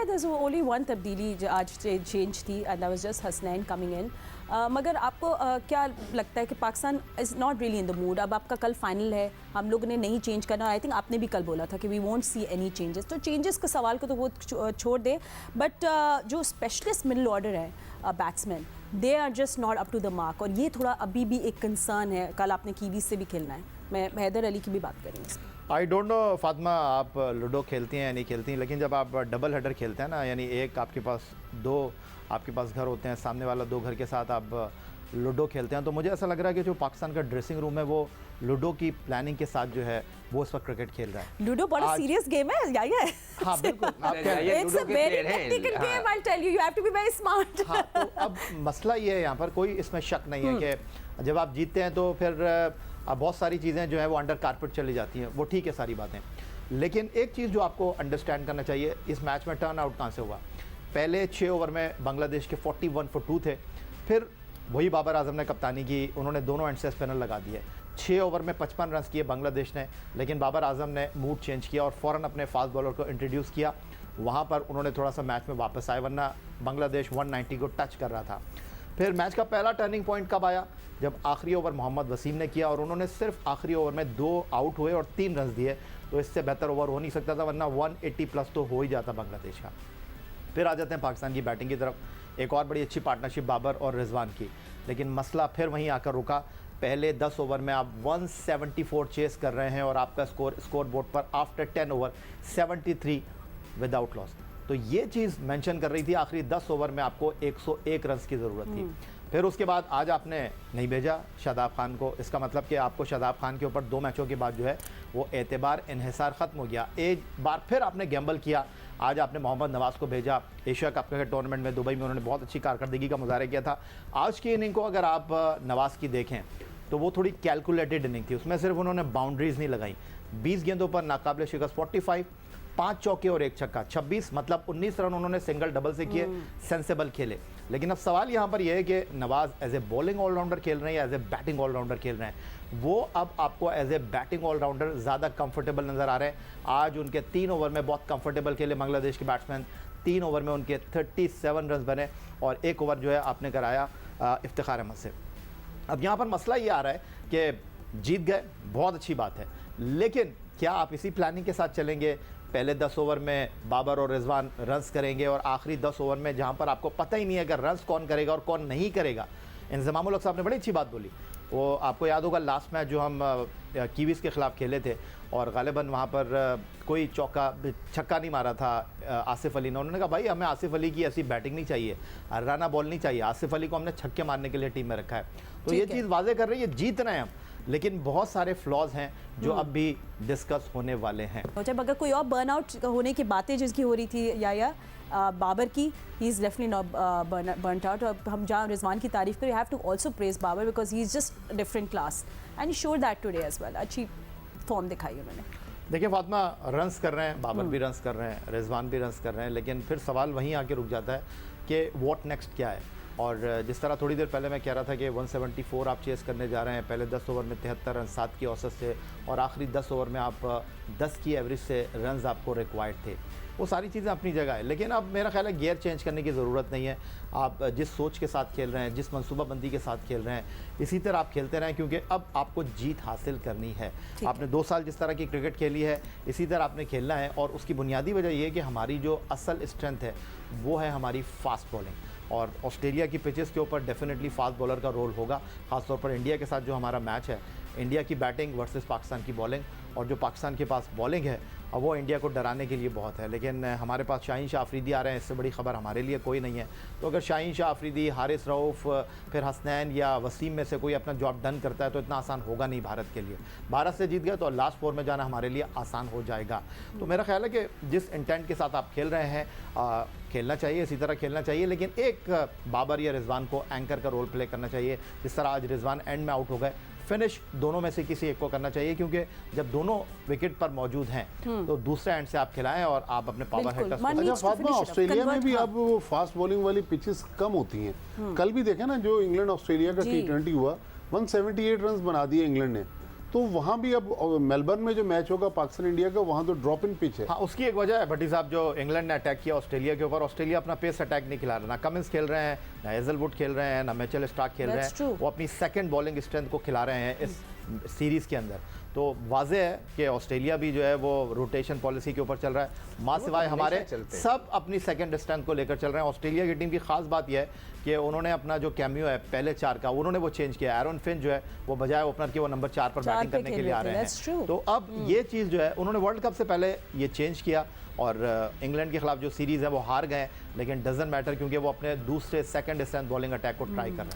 there's only one तब्दीली जो आज चेंज थी and that was just Hasnain coming in. मगर आपको क्या लगता है कि Pakistan is not really in the mood? अब आपका कल फाइनल है, हम लोग ने नहीं चेंज करना. आई थिंक आपने भी कल बोला था कि we won't see any changes. तो चेंजेस के सवाल को तो वो छोड़ दे, बट जो स्पेशलिस्ट मिडल ऑर्डर है batsman, they are just not up to the mark. और ये थोड़ा अभी भी एक कंसर्न है. कल आपने कीवीज से भी खेलना है. मैं हैदर अली की भी बात करेंगे. आई डोंट नो फातिमा, आप लूडो खेलती हैं या नहीं खेलती हैं, लेकिन जब आप डबल हेडर खेलते हैं ना, यानी एक आपके पास दो आपके पास घर होते हैं, सामने वाला दो घर के साथ आप लूडो खेलते हैं, तो मुझे ऐसा लग रहा है कि जो पाकिस्तान का ड्रेसिंग रूम है वो लूडो की प्लानिंग के साथ जो है वो इस वक्त क्रिकेट खेल रहा है. लूडो बड़ा सीरियस गेम है या ये? हाँ बिल्कुल, it's a very technical game. I tell you, you have to be very smart. हाँ, तो अब मसला ये है, यहाँ पर कोई इसमें शक नहीं है कि जब आप जीतते हैं तो फिर अब बहुत सारी चीज़ें जो है वो अंडर कारपेट चली जाती हैं, वो ठीक है सारी बातें. लेकिन एक चीज़ जो आपको अंडरस्टैंड करना चाहिए, इस मैच में टर्न आउट कहाँ से हुआ. पहले 6 ओवर में बांग्लादेश के 41 for 2 थे, फिर वही बाबर आजम ने कप्तानी की, उन्होंने दोनों एंड से स्पिनर लगा दिए. 6 ओवर में 55 रन किए बांग्लादेश ने, लेकिन बाबर आजम ने मूड चेंज किया और फ़ौरन अपने फास्ट बॉलर को इंट्रोड्यूस किया. वहाँ पर उन्होंने थोड़ा सा मैच में वापस आए, वरना बांग्लादेश 190 को टच कर रहा था. फिर मैच का पहला टर्निंग पॉइंट कब आया, जब आखिरी ओवर मोहम्मद वसीम ने किया और उन्होंने सिर्फ आखिरी ओवर में 2 आउट हुए और 3 रन दिए. तो इससे बेहतर ओवर हो नहीं सकता था, वरना 180 प्लस तो हो ही जाता बांग्लादेश का. फिर आ जाते हैं पाकिस्तान की बैटिंग की तरफ. एक और बड़ी अच्छी पार्टनरशिप बाबर और रिजवान की, लेकिन मसला फिर वहीं आकर रुका. पहले 10 ओवर में आप 174 चेस कर रहे हैं और आपका स्कोर बोर्ड पर आफ्टर 10 ओवर 73 विदाउट लॉस. तो ये चीज़ मेंशन कर रही थी, आखिरी 10 ओवर में आपको 101 रन की ज़रूरत थी. फिर उसके बाद आज आपने नहीं भेजा शादाब खान को. इसका मतलब कि आपको शादाब खान के ऊपर 2 मैचों के बाद जो है वो एतबार इन्हिसार ख़त्म हो गया. एक बार फिर आपने गैम्बल किया. आज आपने मोहम्मद नवाज़ को भेजा. एशिया कप के टूर्नामेंट में दुबई में उन्होंने बहुत अच्छी कारकर्दगी का मुजाहरा किया था. आज की इनिंग को अगर आप नवाज़ की देखें तो वो थोड़ी कैलकुलेटेड इनिंग थी. उसमें सिर्फ उन्होंने बाउंड्रीज़ नहीं लगाई. 20 गेंदों पर नाकाबिल शिकस्त 45, 5 चौके और 1 छक्का, 26 मतलब 19 रन उन्होंने सिंगल डबल से किए. सेंसेबल खेले. लेकिन अब सवाल यहाँ पर यह है कि नवाज़ एज ए बॉलिंग ऑलराउंडर खेल रहे हैं या एज ए बैटिंग ऑलराउंडर खेल रहे हैं. वो अब आपको एज ए बैटिंग ऑलराउंडर ज़्यादा कंफर्टेबल नज़र आ रहे हैं. आज उनके 3 ओवर में बहुत कंफर्टेबल खेले बांग्लादेश के बैट्समैन. 3 ओवर में उनके 37 रन बने और 1 ओवर जो है आपने कराया इफ्तिखार अहमद से. अब यहाँ पर मसला ये आ रहा है कि जीत गए, बहुत अच्छी बात है, लेकिन क्या आप इसी प्लानिंग के साथ चलेंगे? पहले 10 ओवर में बाबर और रिजवान रन्स करेंगे और आखिरी 10 ओवर में जहाँ पर आपको पता ही नहीं है अगर रन्स कौन करेगा और कौन नहीं करेगा. इंज़मामुल हक साहब ने बड़ी अच्छी बात बोली. वो आपको याद होगा लास्ट मैच जो हम कीवीज़ के ख़िलाफ़ खेले थे और गालिबन वहाँ पर कोई छक्का नहीं मारा था आसिफ अली ने. उन्होंने कहा भाई हमें आसिफ अली की ऐसी बैटिंग नहीं चाहिए, राना बॉल नहीं चाहिए. आसिफ अली को हमने छक्के मारने के लिए टीम में रखा है. तो ये चीज़ वाज़े कर रही है, जीत रहे हैं हम, लेकिन बहुत सारे फ्लॉज हैं जो अब भी डिस्कस होने वाले हैं. जब अगर कोई और बर्नआउट होने की बातें जिसकी हो रही थी या बाबर की, he is definitely not burnt out. और हम जहाँ रिजवान की तारीफ करें, you have to also praise Babar because he is just different class and he showed that today as well. अच्छी फॉर्म दिखाई उन्होंने. देखिए फातिमा, रन्स कर रहे हैं, बाबर भी रन्स कर रहे हैं, रिजवान भी रन्स कर रहे हैं, लेकिन फिर सवाल वहीं आके रुक जाता है कि व्हाट नेक्स्ट क्या है. और जिस तरह थोड़ी देर पहले मैं कह रहा था कि 174 आप चेस करने जा रहे हैं, पहले 10 ओवर में 73 रन 7 की औसत से और आखिरी 10 ओवर में आप 10 की एवरेज से रन्स आपको रिक्वायर्ड थे. वो सारी चीज़ें अपनी जगह है, लेकिन अब मेरा ख्याल है गियर चेंज करने की ज़रूरत नहीं है. आप जिस सोच के साथ खेल रहे हैं, जिस मनसूबाबंदी के साथ खेल रहे हैं, इसी तरह आप खेलते रहें, क्योंकि अब आपको जीत हासिल करनी है. आपने 2 साल जिस तरह की क्रिकेट खेली है, इसी तरह आपने खेलना है. और उसकी बुनियादी वजह यह है कि हमारी जो असल स्ट्रेंथ है वो है हमारी फास्ट बॉलिंग. और ऑस्ट्रेलिया की पिचेस के ऊपर डेफिनेटली फास्ट बॉलर का रोल होगा, ख़ासतौर पर इंडिया के साथ जो हमारा मैच है. इंडिया की बैटिंग वर्सेस पाकिस्तान की बॉलिंग, और जो पाकिस्तान के पास बॉलिंग है और वो इंडिया को डराने के लिए बहुत है. लेकिन हमारे पास शाहीन शाह अफरीदी आ रहे हैं, इससे बड़ी खबर हमारे लिए कोई नहीं है. तो अगर शाहीन शाह अफरीदी, हारिस रऊफ़, फिर हसनैन या वसीम में से कोई अपना जॉब डन करता है तो इतना आसान होगा नहीं भारत के लिए. भारत से जीत गए तो लास्ट 4 में जाना हमारे लिए आसान हो जाएगा. तो मेरा ख्याल है कि जिस इंटेंट के साथ आप खेल रहे हैं, खेलना चाहिए, इसी तरह खेलना चाहिए. लेकिन एक बाबर या रिजवान को एंकर का रोल प्ले करना चाहिए. जिस तरह आज रिजवान एंड में आउट हो गए, फिनिश दोनों में से किसी एक को करना चाहिए, क्योंकि जब दोनों विकेट पर मौजूद हैं तो दूसरे एंड से आप खिलाएं और आप अपने पावर हिटर्स को. अच्छा फातिमा, ऑस्ट्रेलिया में भी अब वो फास्ट बॉलिंग वाली पिचेस कम होती हैं. कल भी देखें ना, जो इंग्लैंड ऑस्ट्रेलिया का T20 हुआ, 178 रन बना दिए इंग्लैंड ने. तो वहाँ भी अब मेलबर्न में जो मैच होगा पाकिस्तान इंडिया का, वहाँ तो ड्रॉप इन पिच है। हाँ, उसकी एक वजह है भट्टी साहब, जो इंग्लैंड ने अटैक किया ऑस्ट्रेलिया के ऊपर, ऑस्ट्रेलिया अपना पेस अटैक नहीं खिला रहा, ना कमिंस खेल रहे हैं, ना हेजलवुड खेल रहे हैं, ना मिचेल स्टार्क खेल रहे That's हैं, true. वो अपनी सेकंड बॉलिंग स्ट्रेंथ को खिला रहे हैं इस सीरीज़ के अंदर। तो वाजे है कि ऑस्ट्रेलिया भी जो है वो रोटेशन पॉलिसी के ऊपर चल रहा है, माँ सिवाय हमारे सब अपनी सेकंड स्ट्रेंथ को लेकर चल रहे हैं। ऑस्ट्रेलिया की टीम की खास बात यह है कि उन्होंने अपना जो कैमियो है पहले 4 का, उन्होंने वो चेंज किया। एरन फिंच जो है वो बजाय ओपनर के वो नंबर 4 पर बैटिंग पे करने के खेल लिए आ रहे रहे थे, that's true. हैं। तो अब ये चीज़ जो है उन्होंने वर्ल्ड कप से पहले ये चेंज किया और इंग्लैंड के खिलाफ जो सीरीज़ है वो हार गए, लेकिन डजंट मैटर क्योंकि वो अपने दूसरे सेकंड स्ट्रेंथ बॉलिंग अटैक को ट्राई कर रहे हैं।